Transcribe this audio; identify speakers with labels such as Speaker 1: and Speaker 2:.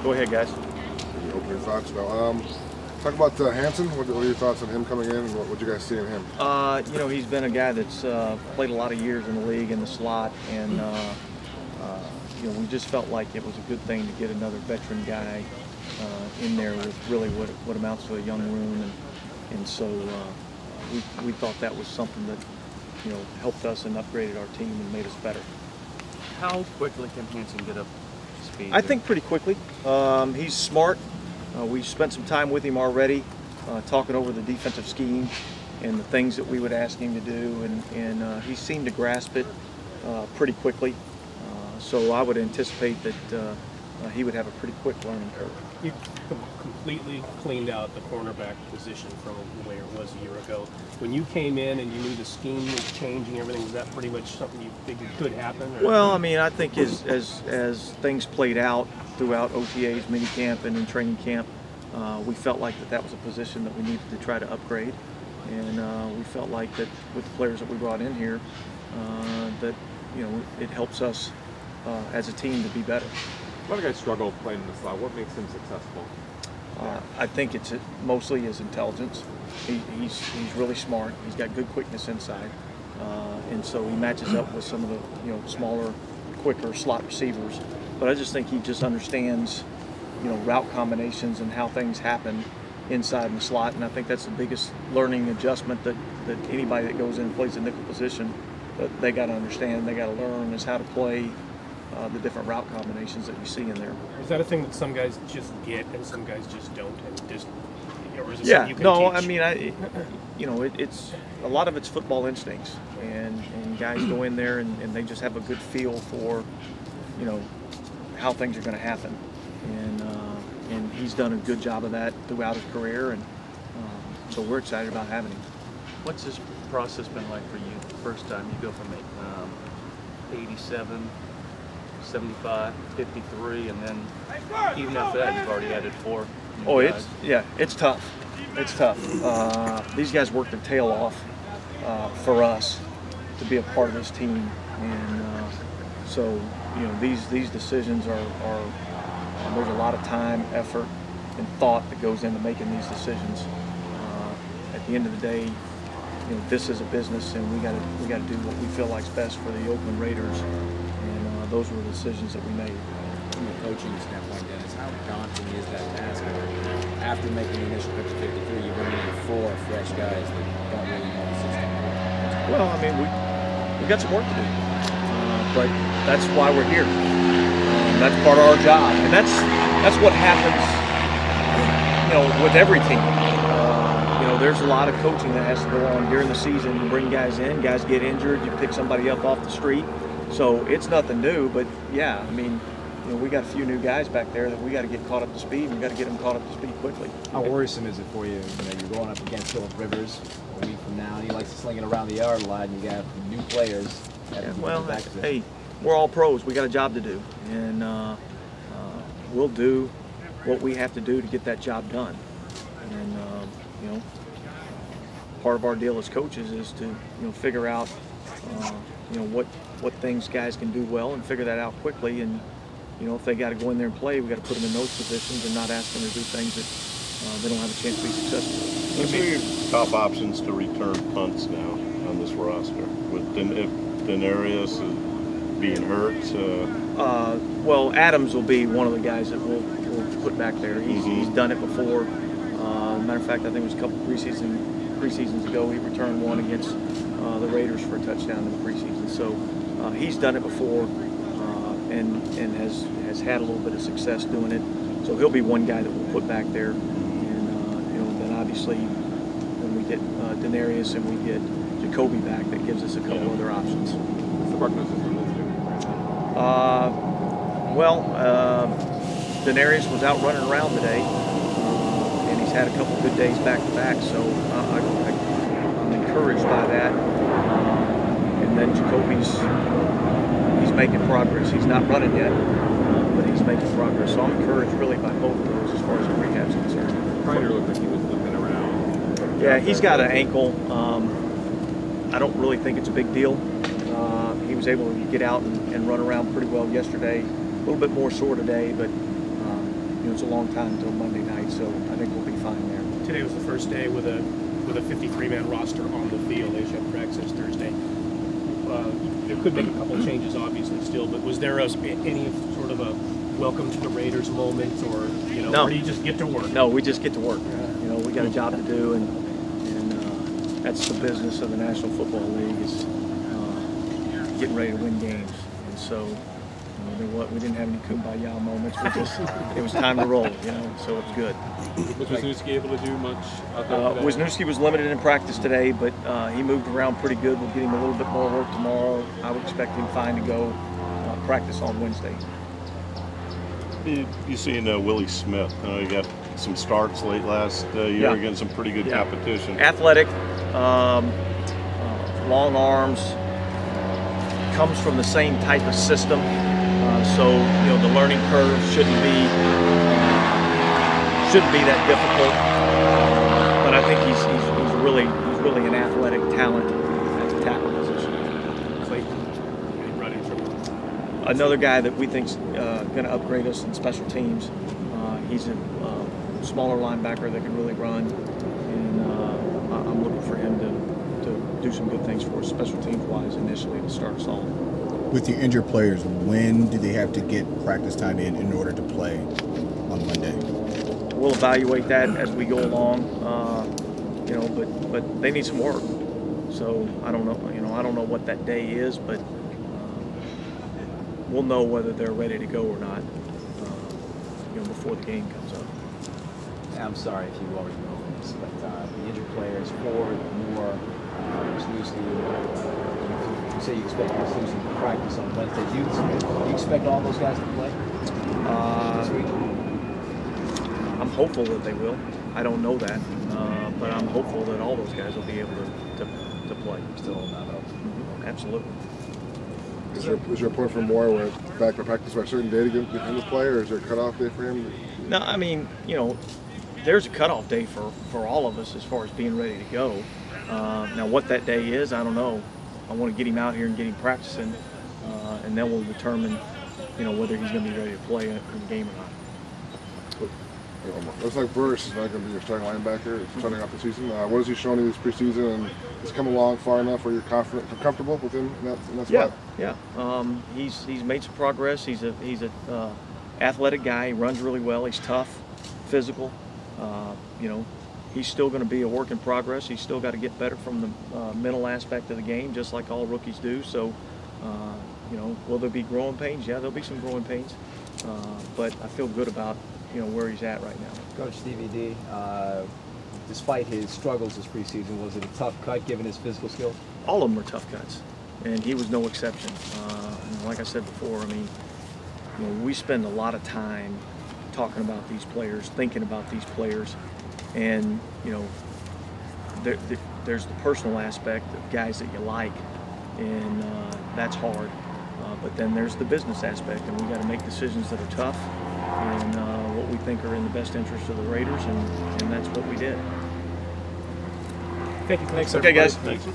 Speaker 1: Go ahead, guys.
Speaker 2: Opening thoughts. No, talk about Hanson. What are your thoughts on him coming in, and what you guys see in him?
Speaker 1: You know, he's been a guy that's played a lot of years in the league in the slot, and you know, we just felt like it was a good thing to get another veteran guy in there with really what amounts to a young room, and so we thought that was something that, you know, helped us and upgraded our team and made us better.
Speaker 3: How quickly can Hanson get up to speed?
Speaker 1: I think pretty quickly. He's smart. We spent some time with him already, talking over the defensive scheme and the things that we would ask him to do, and he seemed to grasp it pretty quickly. So I would anticipate that he would have a pretty quick learning curve.
Speaker 4: You completely cleaned out the cornerback position from the way it was a year ago. When you came in and you knew the scheme was changing, everything, was that pretty much something you figured could happen? Or?
Speaker 1: Well, I mean, I think as things played out throughout OTAs, minicamp, and in training camp, we felt like that was a position that we needed to try to upgrade, and we felt like that with the players that we brought in here, that, you know, it helps us as a team to be better.
Speaker 5: A lot of guys struggle playing in the slot. What makes him successful?
Speaker 1: I think it's mostly his intelligence. He's really smart. He's got good quickness inside, and so he matches up with some of the, you know, smaller, quicker slot receivers. But I just think he just understands, you know, route combinations and how things happen inside in the slot. And I think that's the biggest learning adjustment that anybody that goes in and plays a nickel position, that they got to understand, they got to learn, is how to play the different route combinations that you see in there.
Speaker 4: Is that a thing that some guys just get and some guys just don't, and just, or is it
Speaker 1: yeah,
Speaker 4: something you can
Speaker 1: no,
Speaker 4: teach?
Speaker 1: I mean, you know, it's a lot of it's football instincts, and guys go in there and they just have a good feel for, you know, how things are going to happen, and he's done a good job of that throughout his career, and so we're excited about having him.
Speaker 3: What's this process been like for you? The first time you go from 87, 75, 53, and then even after that you've already added 4 new guys.
Speaker 1: It's tough. It's tough. These guys work their tail off for us to be a part of this team, and so, you know, these decisions are there's a lot of time, effort, and thought that goes into making these decisions. At the end of the day, you know, this is a business, and we got to do what we feel like is best for the Oakland Raiders, and those were the decisions that we made.
Speaker 6: From a coaching standpoint, Dennis, how daunting is that task? After making the initial pitch to 53, you bring in 4 fresh guys that don't really know the system.
Speaker 1: Well, I mean, we got some work to do, but that's why we're here. That's part of our job, and that's what happens, you know, with every team. You know, there's a lot of coaching that has to go on during the season. You bring guys in, guys get injured, you pick somebody up off the street. So it's nothing new, but yeah, I mean, you know, we got a few new guys back there that we got to get caught up to speed, and we got to get them caught up to speed quickly.
Speaker 6: How worrisome is it for you? You know, you're going up against Philip Rivers a week from now, and he likes to sling it around the yard a lot, and you got new players.
Speaker 1: Yeah, well, hey, we're all pros. We got a job to do, and we'll do what we have to do to get that job done. And you know, part of our deal as coaches is to, you know, figure out you know, what things guys can do well, and figure that out quickly. And, you know, if they got to go in there and play, we got to put them in those positions and not ask them to do things that they don't have a chance to be successful.
Speaker 7: What's your top options to return punts now on this roster? With Denarius being hurt?
Speaker 1: Well, Adams will be one of the guys that we'll put back there. He's done it before. Matter of fact, I think it was a couple preseasons ago, he returned one against the Raiders for a touchdown in the preseason. So he's done it before, and has had a little bit of success doing it. So he'll be one guy that we'll put back there. And you know, then obviously when we get Denarius and we get Jacoby back, that gives us a couple other options.
Speaker 5: What's the prognosis on those two?
Speaker 1: Denarius was out running around today, and he's had a couple good days back to back. So I'm encouraged by that. And then Jacoby's making progress. He's not running yet, but he's making progress. So I'm encouraged really by both of those as far as the rehab's concerned.
Speaker 5: Kreiner looked like he was limping around.
Speaker 1: Yeah, he's got an ankle. I don't really think it's a big deal. He was able to get out and run around pretty well yesterday. A little bit more sore today, but it's a long time until Monday night, so I think we'll be fine there.
Speaker 4: Today was the first day with a 53-man roster on the field. They should practice Thursday. There could be a couple changes, obviously, still, but was there any sort of a welcome to the Raiders moment, or
Speaker 1: No.
Speaker 4: or do you just get to work?
Speaker 1: No, we just get to work. We got a job to do, and that's the business of the National Football League, is getting ready to win games. And so, we didn't have any kumbaya moments. It was time to roll, so it was good.
Speaker 5: Was Wisniewski able to do much out there today?
Speaker 1: Wisniewski was limited in practice today, but he moved around pretty good. We'll get him a little bit more work tomorrow. I would expect him fine to go practice on Wednesday.
Speaker 7: You seen Willie Smith? He got some starts late last year against some pretty good competition.
Speaker 1: Athletic, long arms, comes from the same type of system, so the learning curve shouldn't be that difficult. But I think he's really an athletic talent at the tackle position. Another guy that we think's going to upgrade us in special teams. He's a smaller linebacker that can really run, and I'm looking for him to do some good things for us special teams wise initially to start us off.
Speaker 8: With your injured players, when do they have to get practice time in order to play on Monday?
Speaker 1: We'll evaluate that as we go along, but they need some work. So I don't know, I don't know what that day is, but we'll know whether they're ready to go or not, before the game comes up.
Speaker 6: I'm sorry if you already know this, but the injured players, Ford, Moore, Wisniewski, you say you expect Wisniewski to practice on Wednesday. Do you expect all those guys to play this week?
Speaker 1: I'm hopeful that they will. I don't know that, but I'm hopeful that all those guys will be able to play.
Speaker 6: Still not up.
Speaker 1: Absolutely.
Speaker 2: Is there a point for Moore where it's back to practice by a certain day to get him to play, or is there a cutoff day for him?
Speaker 1: No, I mean, there's a cutoff day for all of us as far as being ready to go. Now, what that day is, I don't know. I want to get him out here and get him practicing, and then we'll determine, whether he's going to be ready to play in the game or not.
Speaker 2: Looks like Burris is not going to be your starting linebacker starting off the season. What has he shown you this preseason, and he's come along far enough where you're comfortable with him in that spot?
Speaker 1: Yeah. He's made some progress. He's a athletic guy. He runs really well. He's tough, physical. He's still going to be a work in progress. He's still got to get better from the mental aspect of the game, just like all rookies do. So, will there be growing pains? Yeah, there'll be some growing pains. But I feel good about where he's at right now.
Speaker 9: Coach Stevie D, despite his struggles this preseason, was it a tough cut given his physical skills?
Speaker 1: All of them were tough cuts, and he was no exception. Like I said before, I mean, we spend a lot of time talking about these players, thinking about these players, and there's the personal aspect of guys that you like, and that's hard. But then there's the business aspect, and we got to make decisions that are tough and what we think are in the best interest of the Raiders, and that's what we did.
Speaker 4: Thank you. Thanks,
Speaker 1: okay,
Speaker 4: everybody.
Speaker 1: guys. Thanks.